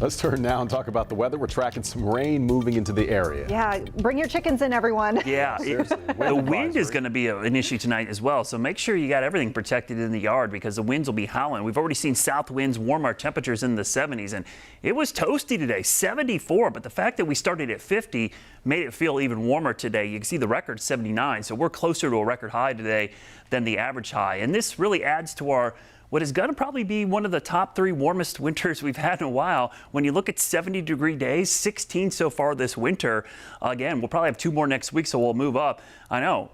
Let's turn now and talk about the weather. We're tracking some rain moving into the area. Yeah, bring your chickens in, everyone. Yeah, the wind is going to be an issue tonight as well. So make sure you got everything protected in the yard because the winds will be howling. We've already seen south winds warm our temperatures in the 70s, and it was toasty today, 74. But the fact that we started at 50 made it feel even warmer today. You can see the record 79, so we're closer to a record high today than the average high. And this really adds to our what is going to probably be one of the top 3 warmest winters we've had in a while. When you look at 70-degree days, 16 so far this winter. Again, we'll probably have 2 more next week, so we'll move up. I know,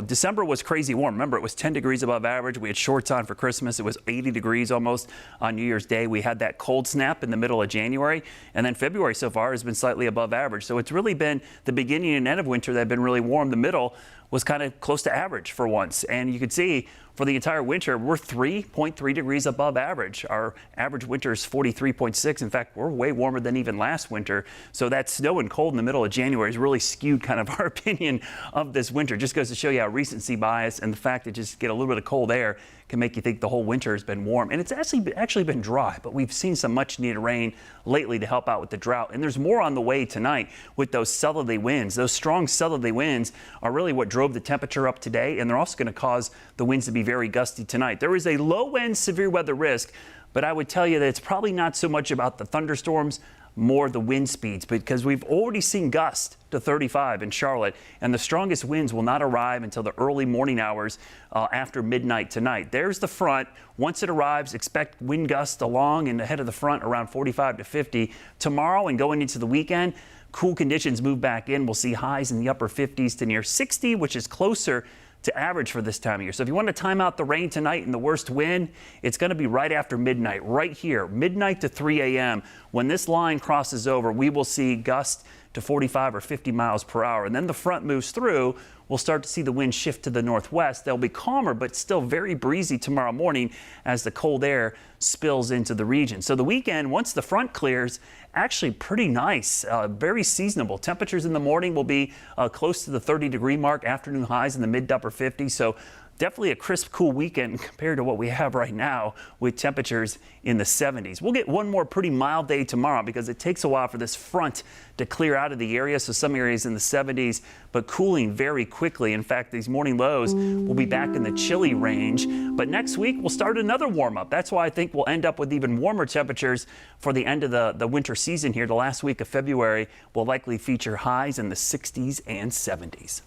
December was crazy warm. Remember, it was 10 degrees above average. We had shorts on for Christmas. It was 80 degrees almost on New Year's Day. We had that cold snap in the middle of January. And then February so far has been slightly above average. So it's really been the beginning and end of winter that have been really warm. The middle was kind of close to average for once. And you could see for the entire winter, we're 3.3 degrees above average. Our average winter is 43.6. In fact, we're way warmer than even last winter. So that snow and cold in the middle of January has really skewed kind of our opinion of this winter. Just goes to show you how recency bias and the fact that just get a little bit of cold air can make you think the whole winter has been warm. And it's actually been dry, but we've seen some much needed rain lately to help out with the drought. And there's more on the way tonight with those southerly winds. Those strong southerly winds are really what drove the temperature up today, and they're also going to cause the winds to be very gusty tonight. There is a low end severe weather risk, but I would tell you that it's probably not so much about the thunderstorms, more the wind speeds, because we've already seen gusts to 35 in Charlotte, and the strongest winds will not arrive until the early morning hours after midnight tonight. There's the front. Once it arrives, expect wind gusts along and ahead of the front around 45 to 50. Tomorrow and going into the weekend, cool conditions move back in. We'll see highs in the upper 50s to near 60, which is closer to average for this time of year. So if you want to time out the rain tonight and the worst wind, it's going to be right after midnight, right here, midnight to 3 a.m. When this line crosses over, we will see gusts to 45 or 50 miles per hour. And then the front moves through. We'll start to see the wind shift to the northwest. They'll be calmer, but still very breezy tomorrow morning as the cold air spills into the region. So the weekend, once the front clears, actually pretty nice, very seasonable. Temperatures in the morning will be close to the 30-degree mark, afternoon highs in the mid to upper 50s. So definitely a crisp, cool weekend compared to what we have right now with temperatures in the 70s. We'll get one more pretty mild day tomorrow because it takes a while for this front to clear out of the area. So some areas in the 70s, but cooling very quickly. In fact, these morning lows will be back in the chilly range. But next week, we'll start another warm up. That's why I think we'll end up with even warmer temperatures for the end of the winter season here. The last week of February will likely feature highs in the 60s and 70s.